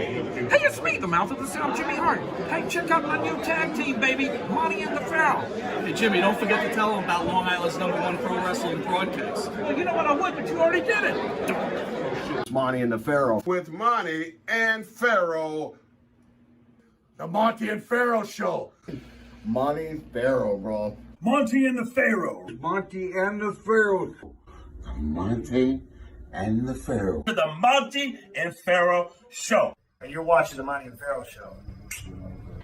Hey, it's me, the mouth of the South, Jimmy Hart. Hey, check out my new tag team, baby, Monty and the Pharaoh. Hey, Jimmy, don't forget to tell them about Long Island's #1 pro wrestling broadcast. Well, you know what, I would, but you already did it. Monty and the Pharaoh. With Monty and Pharaoh. The Monty and Pharaoh Show. Monty and Pharaoh, bro. Monty and the Pharaoh. Monty and the Pharaoh. Monty and the Pharaoh. The Monty and Pharaoh Show. And you're watching the Monty and Pharaoh Show.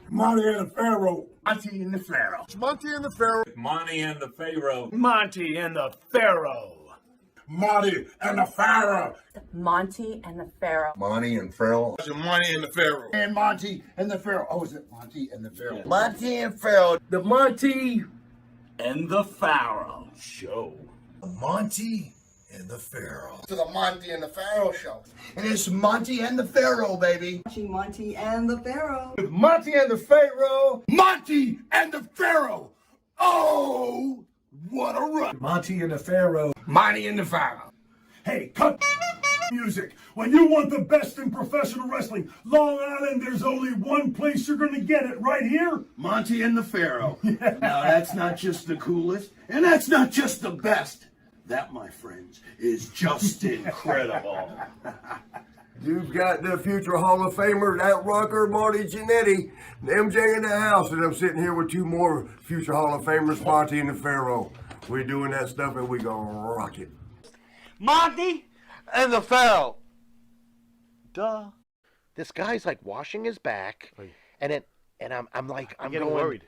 Monty and the Pharaoh. Monty and the Pharaoh. It's Monty and the Pharaoh. Monty and the Pharaoh. Monty and the Pharaoh. Monty and the Pharaoh. Monty and the Pharaoh. Monty and Pharaoh. It's Monty and the Pharaoh. And Monty and the Pharaoh. Oh, is it Monty and the Pharaoh? Monty and Pharaoh. The Monty and the Pharaoh Show. Monty and the Pharaoh. To the Monty and the Pharaoh Show. And it's Monty and the Pharaoh, baby. Watching Monty and the Pharaoh. With Monty and the Pharaoh. Monty and the Pharaoh. Oh, what a run. Monty and the Pharaoh. Monty and the Pharaoh. Hey, cut music. When you want the best in professional wrestling, Long Island, there's only one place you're going to get it, right here. Monty and the Pharaoh. Now, that's not just the coolest, and that's not just the best. That, my friends, is just incredible. You've got the future Hall of Famer, that rocker, Marty Jannetty, and MJ in the house, and I'm sitting here with two more future Hall of Famers, Monty and the Pharaoh. We're doing that stuff, and we gonna rock it. Monty and the Pharaoh. Duh. This guy's like washing his back, and I'm getting worried.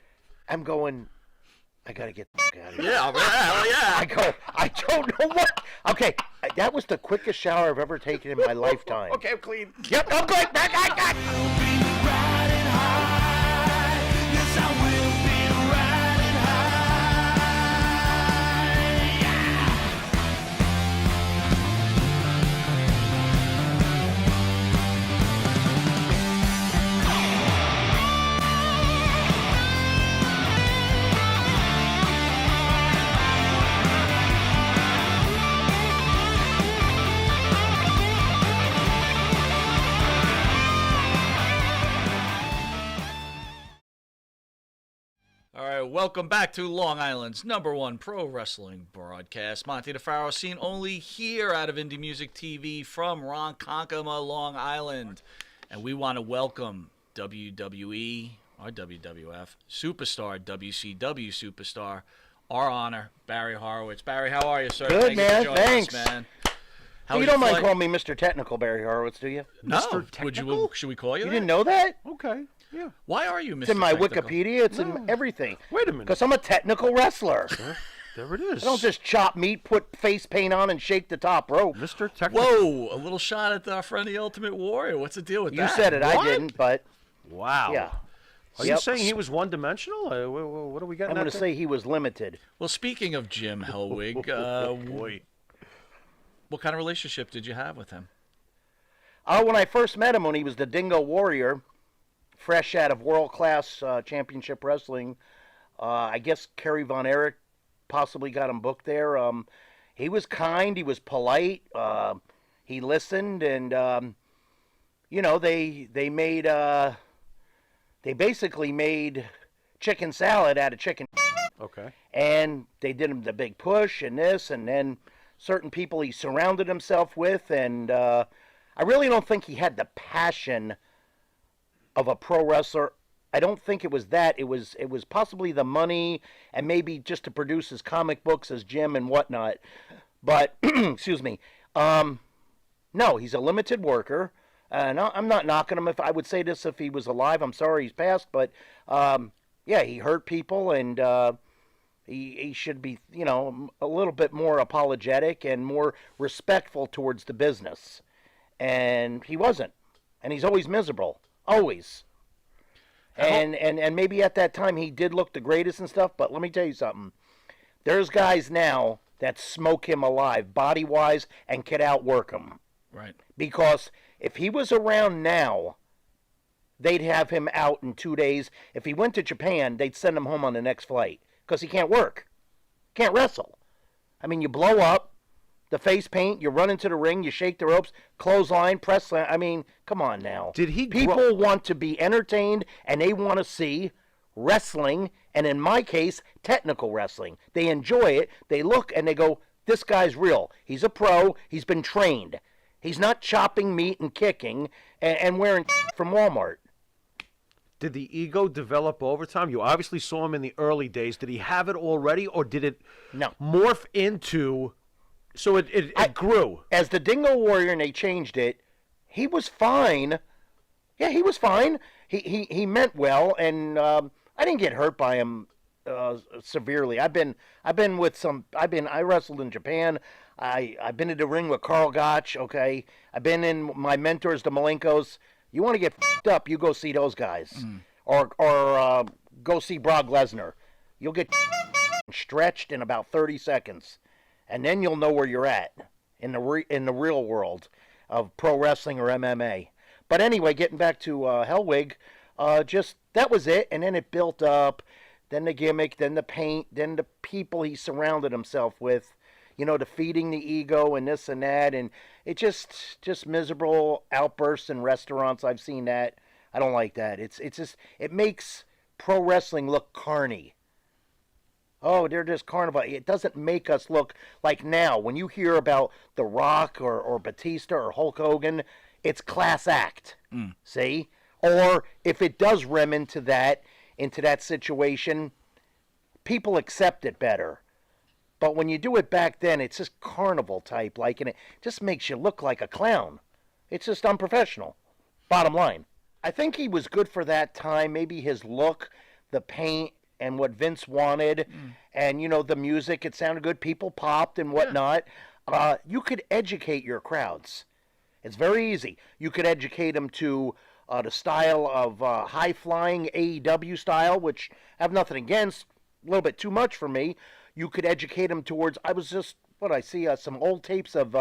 I'm going. I gotta get the fuck out of here. Yeah, yeah. I don't know what. Okay, that was the quickest shower I've ever taken in my lifetime. Okay, I'm clean. Yep, I'm clean. All right, welcome back to Long Island's #1 pro wrestling broadcast. Monty the Pharaoh, seen only here out of Indie Music TV from Ronkonkoma, Long Island. And we want to welcome WWE, or WWF, superstar, WCW superstar, our honor, Barry Horowitz. Barry, how are you, sir? Good, man. Thanks. Us, man. You don't mind calling me Mr. Technical, Barry Horowitz, do you? No. Mr. Technical? Should we call you You that? didn't know that? Okay, yeah. Why are you Mr. It's in my Technical? Wikipedia. It's in everything. Wait a minute. Because I'm a technical wrestler. There it is. I don't just chop meat, put face paint on, and shake the top rope. Mr. Technical. Whoa, a little shot at our friend, the Ultimate Warrior. What's the deal with You that? said it, What? I didn't, but Wow. yeah. Are you saying he was one-dimensional? What are we getting I'm going at to there? say he was limited. Well, speaking of Jim Hellwig, Boy. what kind of relationship did you have with him? When I first met him, when he was the Dingo Warrior, fresh out of world-class championship wrestling, I guess Kerry Von Erich possibly got him booked there. He was kind, he was polite, he listened, and they basically made chicken salad out of chicken. Okay. And they did him the big push and this, and then certain people he surrounded himself with, and I really don't think he had the passion of a pro wrestler. I don't think it was that. It was possibly the money and maybe just to produce his comic books as Jim and whatnot. But, excuse me, no, he's a limited worker. No, I'm not knocking him. If I would say this if he was alive, I'm sorry he's passed. But, yeah, he hurt people, and he should be, a little bit more apologetic and more respectful towards the business. And he wasn't. And he's always miserable. Always. And maybe at that time he did look the greatest and stuff, but let me tell you something. There's guys now that smoke him alive, body-wise, and can outwork him. Right. Because if he was around now, they'd have him out in 2 days. If he went to Japan, they'd send him home on the next flight because he can't work. Can't wrestle. I mean, you blow up, The face paint, you run into the ring, you shake the ropes, clothesline, press slam. I mean, come on now. Did he People want to be entertained, and they want to see wrestling, and in my case, technical wrestling. They enjoy it. They look and they go, this guy's real. He's a pro. He's been trained. He's not chopping meat and kicking and wearing from Walmart. Did the ego develop over time? You obviously saw him in the early days. Did he have it already, or did it morph into... So it grew. As the Dingo Warrior, and they changed it, he was fine. Yeah, he was fine. He meant well, and I didn't get hurt by him severely. I wrestled in Japan. I've been in the ring with Carl Gotch. Okay, I've been in my mentors, the Malenkos. You want to get f***ed up, you go see those guys, or go see Brock Lesnar. You'll get stretched in about 30 seconds. And then you'll know where you're at in the real world of pro wrestling or MMA. But anyway, getting back to Hellwig, just that was it. And then it built up. Then the gimmick, then the paint, then the people he surrounded himself with. You know, defeating the ego and this and that. And it just miserable outbursts in restaurants. I've seen that. I don't like that. It makes pro wrestling look carny. Oh, they're just carnival. It doesn't make us look like now. When you hear about The Rock or Batista or Hulk Hogan, it's class act. See? Or if it does rem into that situation, people accept it better. But when you do it back then, it's just carnival type, like, and it just makes you look like a clown. It's just unprofessional. Bottom line. I think he was good for that time. Maybe his look, the paint, and what Vince wanted, and, you know, the music, it sounded good. People popped and whatnot. You could educate your crowds. It's very easy. You could educate them to the style of high-flying AEW style, which I have nothing against, a little bit too much for me. You could educate them towards, I see some old tapes of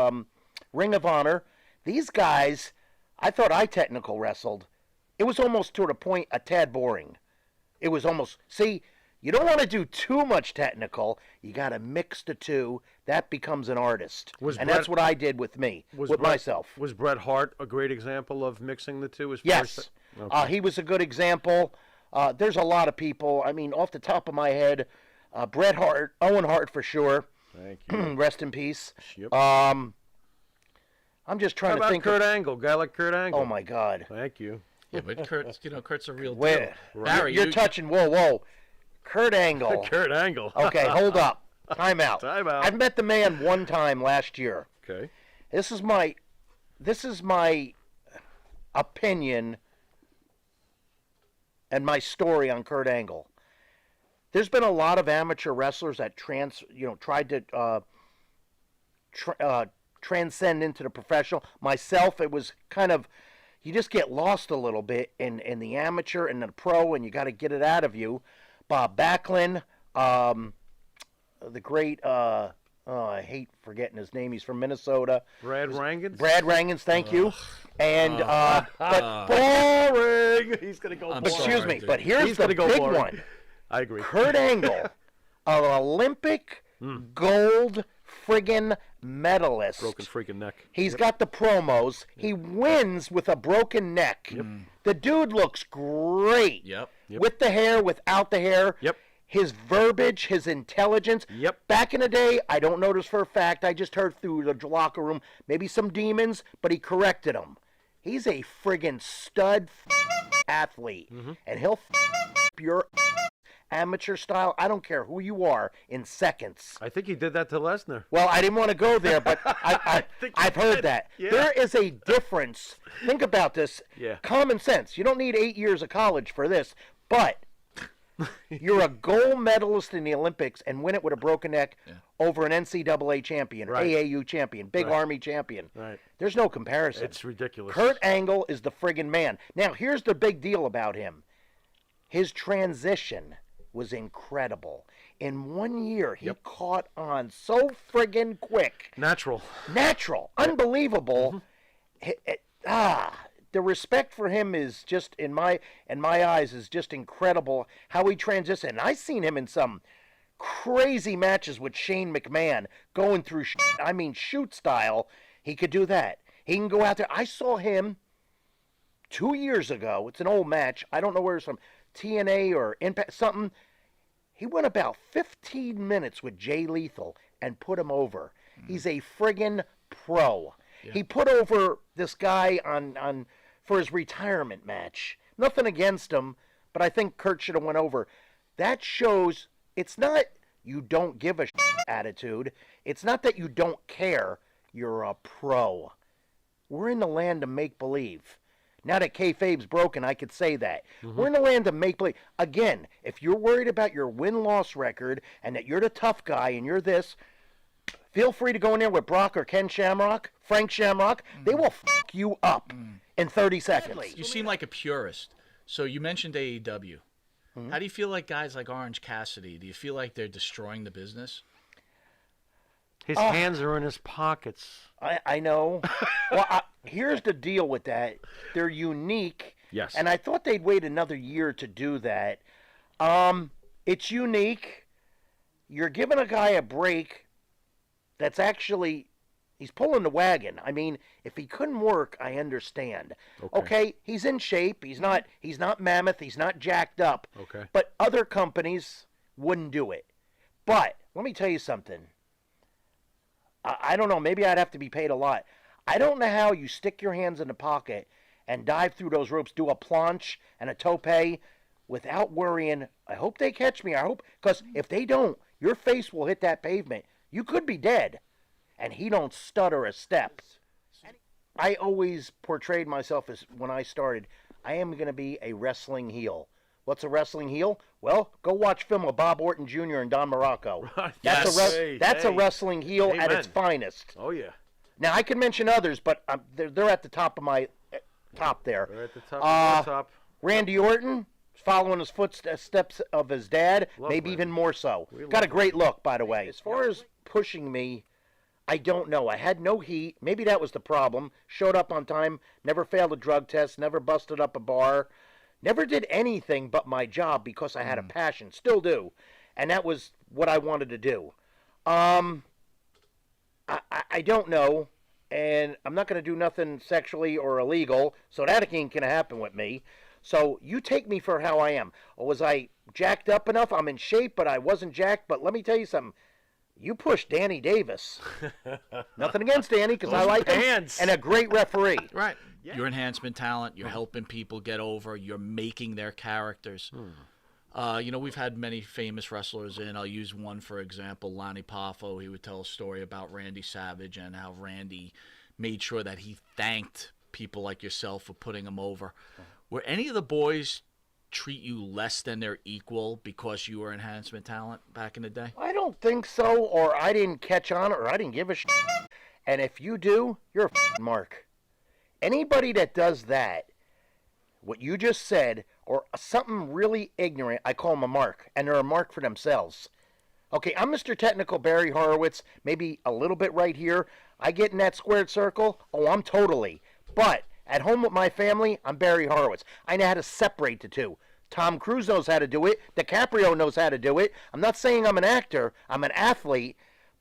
Ring of Honor. These guys, I thought I technical wrestled. It was almost to the point a tad boring. It was almost, see, you don't want to do too much technical. You got to mix the two. That becomes an artist. That's what I did with me, myself. Was Bret Hart a great example of mixing the two? Yes. Okay. He was a good example. There's a lot of people. I mean, off the top of my head, Bret Hart, Owen Hart for sure. Thank you. Rest in peace. Yep. I'm just trying to think. Kurt Angle? Guy like Kurt Angle. Oh, my God. Thank you. Yeah, but Kurt's a real deal. Wait, Barry, you're touching. Whoa, Kurt Angle. Kurt Angle. Okay, hold up. Time out. Time out. I've met the man one time last year. Okay. This is my opinion and my story on Kurt Angle. There's been a lot of amateur wrestlers that tried to transcend into the professional. Myself, it was kind of, you just get lost a little bit in the amateur and the pro, and you got to get it out of you. Bob Backlund, the great, I hate forgetting his name. He's from Minnesota. Brad Rangans? Brad Rangans, thank you. And, but boring. He's going to go boring. Excuse me, but here's the big one. I agree. Kurt Angle, an Olympic gold friggin' medalist. Broken freaking neck. He's got the promos. He wins with a broken neck. Yep. The dude looks great. Yep. With the hair, without the hair. Yep. His verbiage, his intelligence. Yep. Back in the day, I don't know this for a fact. I just heard through the locker room, maybe some demons, but he corrected them. He's a friggin' stud athlete. And he'll your amateur style, I don't care who you are, in seconds. I think he did that to Lesnar. Well, I didn't want to go there, but I've heard that. Yeah. There is a difference. Think about this. Yeah. Common sense. You don't need 8 years of college for this, but you're a gold medalist in the Olympics and win it with a broken neck over an NCAA champion, Right. AAU champion, Big Right. Army champion. Right. There's no comparison. It's ridiculous. Kurt Angle is the friggin' man. Now, here's the big deal about him. His transition was incredible. In 1 year, he caught on so friggin' quick. Natural. Unbelievable. The respect for him is just, in my eyes, is just incredible. How he transitioned. And I seen him in some crazy matches with Shane McMahon going through, shoot style. He could do that. He can go out there. I saw him 2 years ago. It's an old match. I don't know where it's from. TNA or Impact, something. He went about 15 minutes with Jay Lethal and put him over. He's a friggin' pro. Yeah. He put over this guy on for his retirement match. Nothing against him, but I think Kurt should have went over. That shows it's not you don't give a attitude. It's not that you don't care. You're a pro. We're in the land of make-believe. Now that kayfabe's broken, I could say that. We're in the land of make-believe. Again, if you're worried about your win-loss record and that you're the tough guy and you're this, feel free to go in there with Brock or Ken Shamrock, Frank Shamrock. They will fuck you up in 30 seconds. You seem like a purist. So you mentioned AEW. How do you feel like guys like Orange Cassidy? Do you feel like they're destroying the business? His hands are in his pockets. I know. Well, here's the deal with that. They're unique. Yes. And I thought they'd wait another year to do that. It's unique. You're giving a guy a break that's actually, he's pulling the wagon. I mean, if he couldn't work, I understand. Okay, he's in shape. He's not mammoth. He's not jacked up. Okay. But other companies wouldn't do it. But let me tell you something. I don't know. Maybe I'd have to be paid a lot. I don't know how you stick your hands in the pocket and dive through those ropes, do a planche and a tope without worrying, I hope they catch me. I hope, because if they don't, your face will hit that pavement. You could be dead. And he don't stutter a step. I always portrayed myself as, when I started, I am going to be a wrestling heel. What's a wrestling heel? Well, go watch film of Bob Orton Jr. and Don Morocco. That's a wrestling heel at its finest. Oh, yeah. Now, I could mention others, but they're at the top of my top there. They're at the top of the top. Randy Orton, following his footsteps of his dad, Love maybe Randy. even more so. Got a great look, by the way. As far as pushing me, I don't know. I had no heat. Maybe that was the problem. Showed up on time, never failed a drug test, never busted up a bar. Never did anything but my job because I had a passion. Still do. And that was what I wanted to do. I don't know. And I'm not going to do nothing sexually or illegal. So that ain't going to happen with me. So you take me for how I am. Or was I jacked up enough? I'm in shape, but I wasn't jacked. But let me tell you something. You pushed Danny Davis. Nothing against Danny because I like him. And a great referee. Right. Yeah. You're enhancement talent. You're helping people get over. You're making their characters. We've had many famous wrestlers in. I'll use one, for example, Lonnie Poffo. He would tell a story about Randy Savage and how Randy made sure that he thanked people like yourself for putting him over. Were any of the boys treat you less than their equal because you were enhancement talent back in the day? I don't think so, or I didn't catch on, or I didn't give a shit. And if you do, you're a f***ing mark. Anybody that does that, what you just said, or something really ignorant, I call them a mark, and they're a mark for themselves. Okay, I'm Mr. Technical Barry Horowitz, maybe a little bit right here. I get in that squared circle, I'm totally. But at home with my family, I'm Barry Horowitz. I know how to separate the two. Tom Cruise knows how to do it. DiCaprio knows how to do it. I'm not saying I'm an actor. I'm an athlete.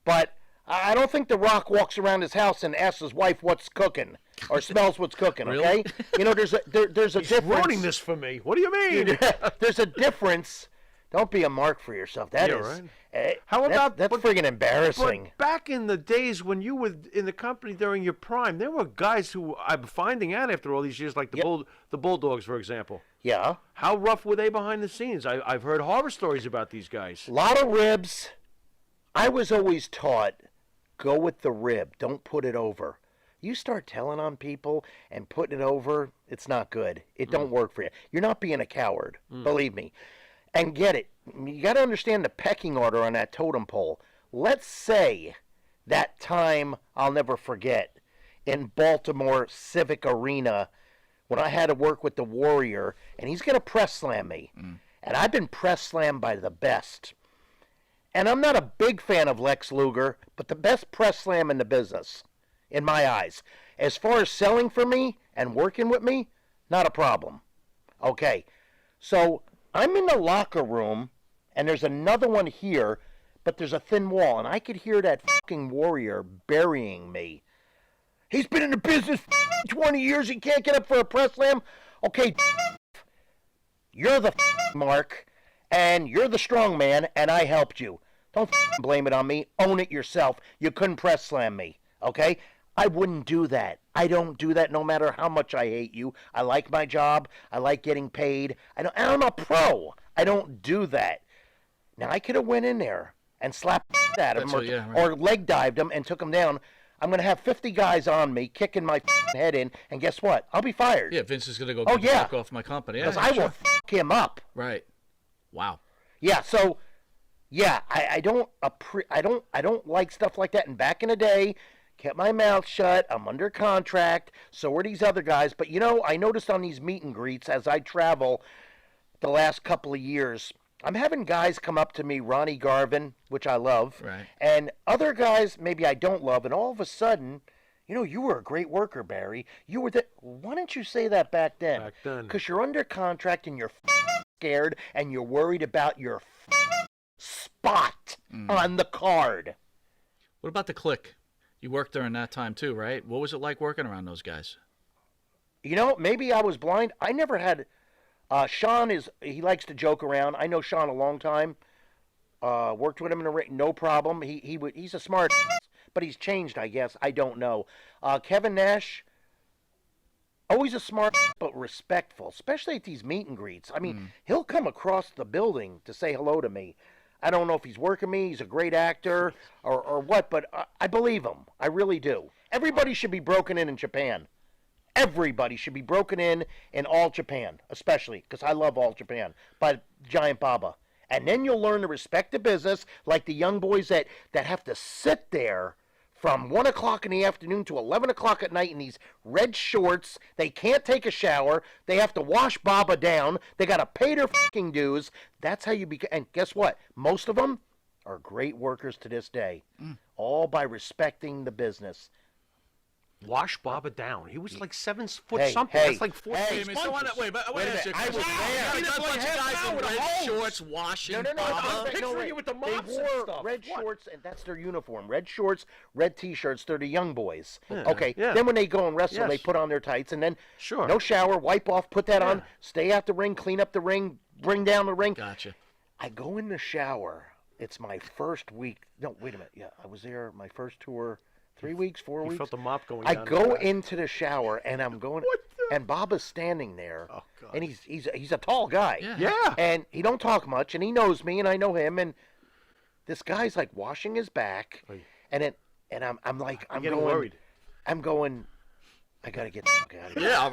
But I don't think The Rock walks around his house and asks his wife what's cooking or smells what's cooking, okay? Really? There's a difference. He's ruining this for me. What do you mean? There's a difference. Don't be a mark for yourself. That is. Right. How about that's friggin' embarrassing. But back in the days when you were in the company during your prime, there were guys who I'm finding out after all these years, like the Bulldogs, for example. Yeah. How rough were they behind the scenes? I've heard horror stories about these guys. A lot of ribs. I was always taught, go with the rib. Don't put it over. You start telling on people and putting it over, it's not good. It don't work for you. You're not being a coward, believe me. And get it. You got to understand the pecking order on that totem pole. Let's say that time I'll never forget in Baltimore Civic Arena when I had to work with the Warrior, and he's going to press slam me. And I've been press slammed by the best. And I'm not a big fan of Lex Luger, but the best press slam in the business, in my eyes. As far as selling for me and working with me, not a problem. Okay, so I'm in the locker room, and there's another one here but there's a thin wall, and I could hear that fucking Warrior burying me. He's been in the business 20 years. He can't get up for a press slam. Okay, you're the Mark, and you're the strong man, and I helped you. Don't blame it on me. Own it yourself. You couldn't press slam me, okay? I wouldn't do that. I don't do that no matter how much I hate you. I like my job. I like getting paid. I'm a pro. I don't do that. Now, I could have went in there and slapped at him or leg dived him and took him down. I'm going to have 50 guys on me kicking my head in, and guess what? I'll be fired. Yeah, Vince is going to go back off my company. Because I will fuck him up. Right. Wow. Yeah, so, yeah, I don't like stuff like that. And back in the day, kept my mouth shut. I'm under contract. So are these other guys. But, you know, I noticed on these meet and greets as I travel the last couple of years, I'm having guys come up to me, Ronnie Garvin, which I love, and other guys maybe I don't love, and all of a sudden, you know, you were a great worker, Barry. You were why didn't you say that back then? Back then. Because you're under contract and you're scared and you're worried about your spot on the card. What about the Click? You worked during that time too, right? What was it like working around those guys? You know, maybe I was blind. I never had... Sean he likes to joke around. I know Sean a long time. Worked with him in the ring, no problem. He's a smart, but he's changed, I guess. I don't know. Kevin Nash, always a smart but respectful, especially at these meet and greets. I mean, he'll come across the building to say hello to me. I don't know if he's working me. He's a great actor or what, but I believe him. I really do. Everybody should be broken in Japan. Everybody should be broken in All Japan, especially, because I love All Japan, by Giant Baba. And then you'll learn to respect the business, like the young boys that have to sit there from 1 o'clock in the afternoon to 11 o'clock at night in these red shorts. They can't take a shower. They have to wash Baba down. They got to pay their fucking dues. That's how you become. And guess what? Most of them are great workers to this day, all by respecting the business. Wash Baba down. He was like 7 foot Hey, something. hey, That's like 4 hey, feet. Wait a minute. I was there. He didn't play half hour with a hose. Shorts washing. No. I'm picturing you with the mops They and wore stuff. red What? shorts, and that's their uniform. Red shorts, red T-shirts. They're the young boys. Yeah, Okay. yeah. Then when they go and wrestle, Yes. they put on their tights, and then Sure. no shower, wipe off, put that on, Yeah. stay out the ring, clean up the ring, bring down the ring. Gotcha. I go in the shower. It's my first week. No, wait a minute. Yeah, I was there my first tour. 3 weeks, 4 You weeks. felt the mop going I down. go his back. into the shower and I'm going, and Baba's standing there, Oh, God. and he's a tall guy. Yeah. And he don't talk much, and he knows me, and I know him, and this guy's like washing his back, and I'm like, I'm getting going, worried. I'm going, I gotta get the fuck out of here. Yeah,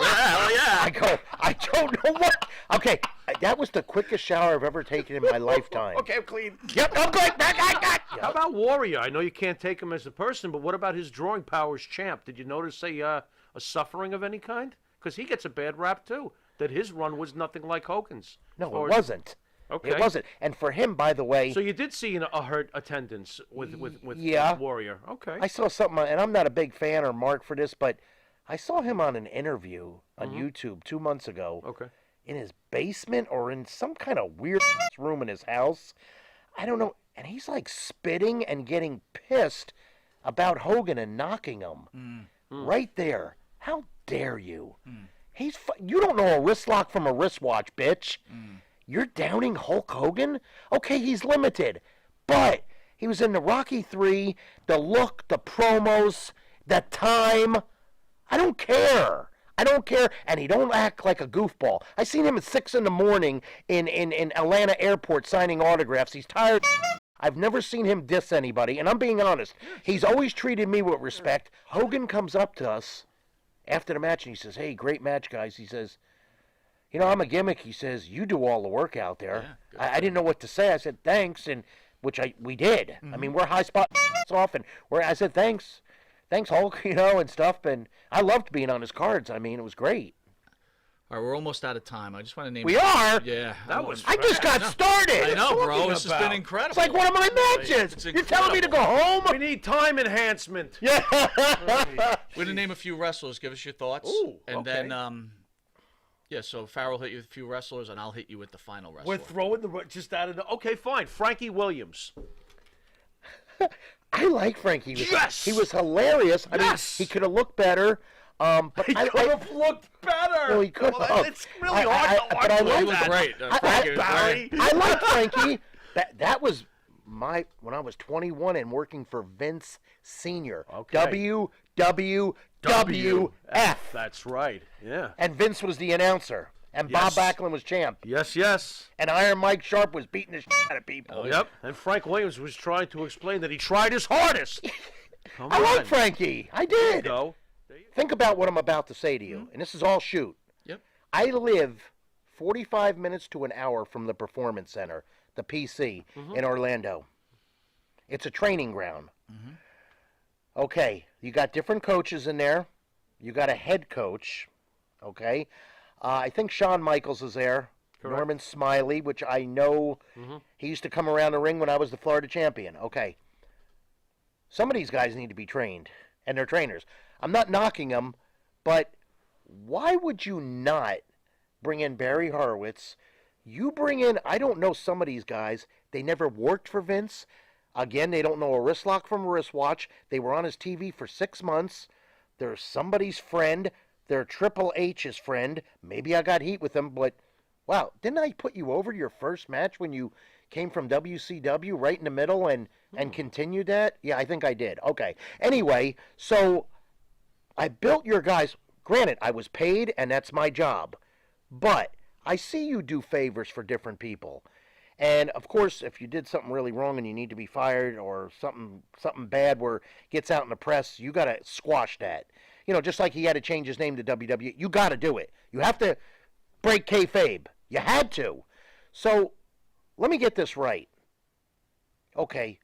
I go, I don't know what. Okay, that was the quickest shower I've ever taken in my lifetime. Okay, I'm clean. Yep, I'm good. Back. How about Warrior? I know you can't take him as a person, but what about his drawing powers champ? Did you notice a suffering of any kind? Because he gets a bad rap too. That his run was nothing like Hogan's. No, Or- it wasn't. Okay. It wasn't. And for him, by the way, So you did see a hurt attendance with Yeah. Warrior. Okay. I saw something, and I'm not a big fan or mark for this, but I saw him on an interview on YouTube 2 months ago. Okay. In his basement or in some kind of weird room in his house. I don't know. And he's like spitting and getting pissed about Hogan and knocking him. Right there. How dare you? You don't know a wrist lock from a wristwatch, bitch. You're downing Hulk Hogan? Okay, he's limited. But he was in the Rocky 3, the look, the promos, the time. I don't care. And he don't act like a goofball. I seen him at 6 in the morning in Atlanta airport signing autographs. He's tired. I've never seen him diss anybody, and I'm being honest. He's always treated me with respect. Hogan comes up to us after the match, and he says, "Hey, great match, guys." He says, "You know, I'm a gimmick." He says, "You do all the work out there." I didn't know what to say. I said, "Thanks," and we did. I mean, we're high spot off, and I said, "Thanks, Hulk," and stuff. And I loved being on his cards. I mean, it was great. All right, we're almost out of time. I just want to name. We are? Yeah, That was I just got started. I know, bro. talking This has been about? incredible. It's like one of my matches. It's You're telling me to go incredible. home? We need time enhancement. Yeah. We're gonna name a few wrestlers. Give us your thoughts. Ooh, and okay. then yeah. So Farrell hit you with a few wrestlers, and I'll hit you with the final wrestle. We're throwing just out of the. Okay, fine. Frankie Williams. I like Frankie. Yes! He was hilarious. I Yes! mean, he could have looked better. But He could have looked better. Well, he could have. It's really hard to watch. But I He like was that. great. Frankie was Barry. great. I like Frankie. That was when I was 21 and working for Vince Senior. Okay. WWWF. That's right. Yeah. And Vince was the announcer. And Yes. Bob Backlund was champ. Yes, yes. And Iron Mike Sharp was beating the shit out of people. Yep. And Frank Williams was trying to explain that he tried his hardest. Come I on. like Frankie. I There you did. go. Think about what I'm about to say to you. And this is all shoot. Yep. I live 45 minutes to an hour from the Performance Center, the PC, in Orlando. It's a training ground. Okay, you got different coaches in there. You got a head coach. Okay. I think Shawn Michaels is there. Correct. Norman Smiley, which I know he used to come around the ring when I was the Florida champion. Okay. Some of these guys need to be trained, and they're trainers. I'm not knocking them, but why would you not bring in Barry Horowitz? You bring in, I don't know some of these guys, they never worked for Vince. Again, they don't know a wrist lock from a wristwatch. They were on his TV for 6 months. They're somebody's friend. They're Triple H's friend. Maybe I got heat with them, but wow, didn't I put you over your first match when you came from WCW right in the middle and continued that? Yeah, I think I did. Okay. Anyway, so I built your guys. Granted, I was paid, and that's my job. But I see you do favors for different people. And, of course, if you did something really wrong and you need to be fired or something bad where it gets out in the press, you got to squash that. You know, just like he had to change his name to WWE. You got to do it. You have to break kayfabe. You had to. So, let me get this right. Okay,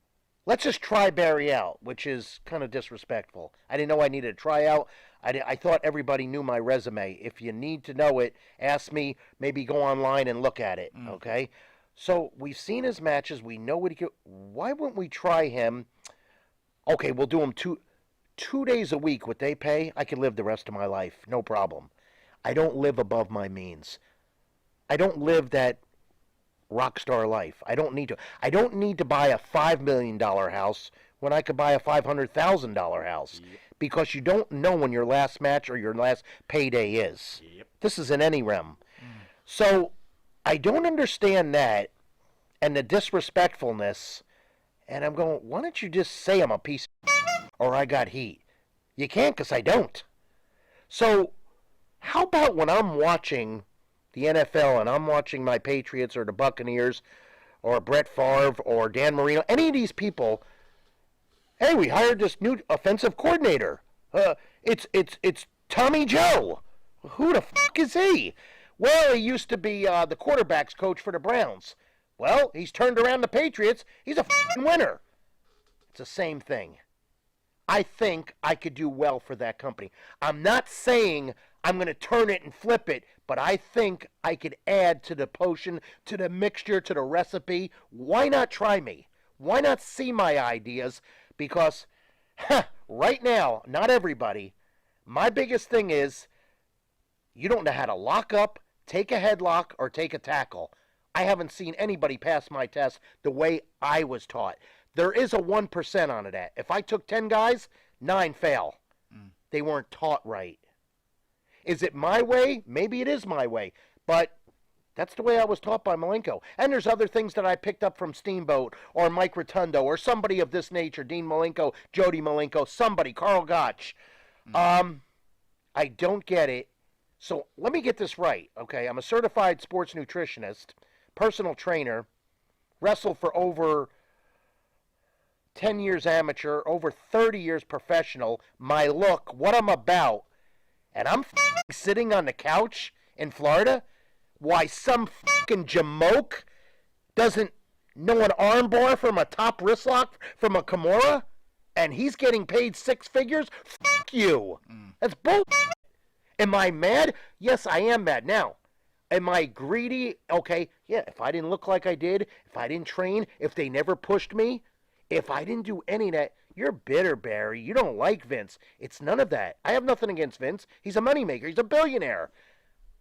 let's just try Barry out, which is kind of disrespectful. I didn't know I needed a tryout. I thought everybody knew my resume. If you need to know it, ask me. Maybe go online and look at it, okay? So we've seen his matches. We know what he can. Why wouldn't we try him? Okay, we'll do him two days a week. What they pay, I can live the rest of my life. No problem. I don't live above my means. I don't live that rock star life. I don't need to. I don't need to buy a $5 million house when I could buy a $500,000 house. Yep. Because you don't know when your last match or your last payday is. Yep. This is in any realm. So I don't understand that and the disrespectfulness. And I'm going, why don't you just say I'm a piece of or I got heat? You can't, because I don't. So how about when I'm watching the NFL and I'm watching my Patriots or the Buccaneers or Brett Favre or Dan Marino, any of these people, hey, we hired this new offensive coordinator. It's Tommy Joe. Who the fuck is he? Well, he used to be the quarterback's coach for the Browns. Well, he's turned around the Patriots. He's a fucking winner. It's the same thing. I think I could do well for that company. I'm not saying I'm going to turn it and flip it, but I think I could add to the potion, to the mixture, to the recipe. Why not try me? Why not see my ideas? Because right now, not everybody, my biggest thing is you don't know how to lock up, take a headlock, or take a tackle. I haven't seen anybody pass my test the way I was taught. There is a 1% on it. If I took 10 guys, 9 fail. They weren't taught right. Is it my way? Maybe it is my way. But that's the way I was taught by Malenko. And there's other things that I picked up from Steamboat or Mike Rotundo or somebody of this nature, Dean Malenko, Jody Malenko, somebody, Carl Gotch. I don't get it. So let me get this right, okay? I'm a certified sports nutritionist, personal trainer, wrestled for over 10 years amateur, over 30 years professional, my look, what I'm about, and I'm sitting on the couch in Florida? Why, some fucking jamoke doesn't know an armbar from a top wrist lock from a Kimura? And he's getting paid 6 figures? Fuck you. That's bull. Am I mad? Yes, I am mad. Now, am I greedy? Okay, yeah, if I didn't look like I did, if I didn't train, if they never pushed me, if I didn't do any of that, you're bitter, Barry. You don't like Vince. It's none of that. I have nothing against Vince. He's a moneymaker. He's a billionaire.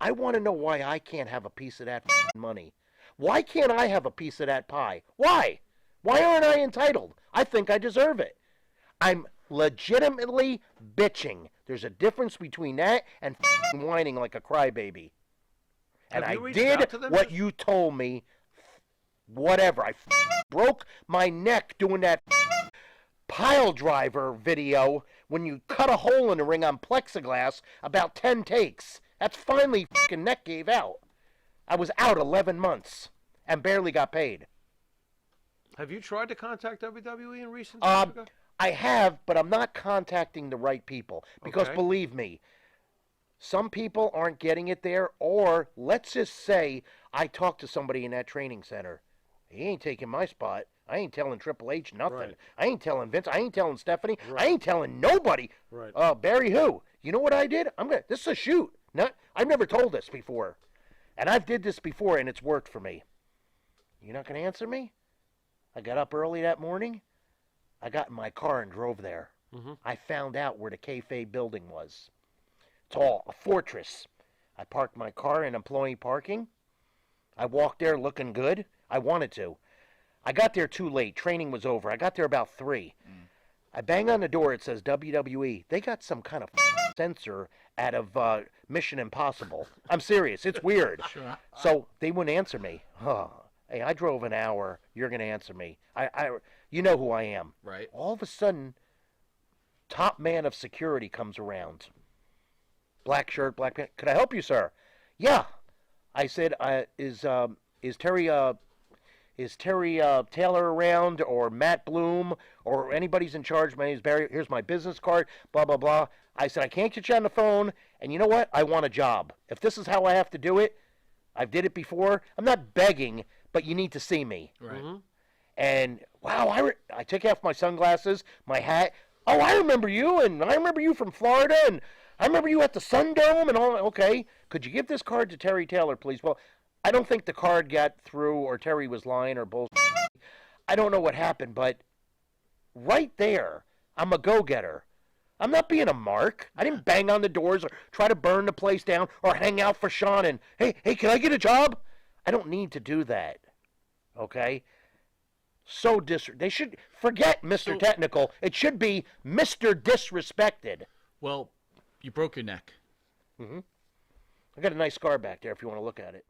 I want to know why I can't have a piece of that money. Why can't I have a piece of that pie? Why? Why aren't I entitled? I think I deserve it. I'm legitimately bitching. There's a difference between that and whining like a crybaby. And Have I you reached did out to them? what you told me. Whatever. I broke my neck doing that pile driver video when you cut a hole in the ring on plexiglass about 10 takes. That's finally neck gave out. I was out 11 months and barely got paid. Have you tried to contact WWE in recent times? I have, but I'm not contacting the right people because Okay. believe me, some people aren't getting it there, or let's just say I talked to somebody in that training center. He ain't taking my spot. I ain't telling Triple H nothing. Right. I ain't telling Vince. I ain't telling Stephanie. I ain't telling nobody. Right. Barry who? You know what I did? This is a shoot. I've never told this before. And I've did this before and it's worked for me. You're not gonna answer me? I got up early that morning. I got in my car and drove there. I found out where the kayfabe building was. It's all a fortress. I parked my car in employee parking. I walked there looking good. I wanted to. I got there too late. Training was over. I got there about 3. I bang on the door. It says WWE. They got some kind of sensor out of Mission Impossible. I'm serious. It's weird. Sure. So they wouldn't answer me. Hey, I drove an hour. You're going to answer me. You know who I am. Right. All of a sudden, top man of security comes around. Black shirt, black pants. Could I help you, sir? Yeah. I said, is Terry Taylor around, or Matt Bloom, or anybody's in charge? My name's Barry. Here's my business card, blah, blah, blah. I said, I can't get you on the phone, and you know what? I want a job. If this is how I have to do it, I've did it before. I'm not begging, but you need to see me. Right. And, wow, I took off my sunglasses, my hat. Oh, I remember you, and I remember you from Florida, and I remember you at the Sun Dome, and all. Okay, could you give this card to Terry Taylor, please? Well, I don't think the card got through, or Terry was lying, or bullshit. I don't know what happened, but right there, I'm a go-getter. I'm not being a mark. I didn't bang on the doors or try to burn the place down or hang out for Sean and, hey, can I get a job? I don't need to do that, okay? They should forget Mr. Technical. It should be Mr. Disrespected. Well, you broke your neck. I got a nice scar back there if you want to look at it.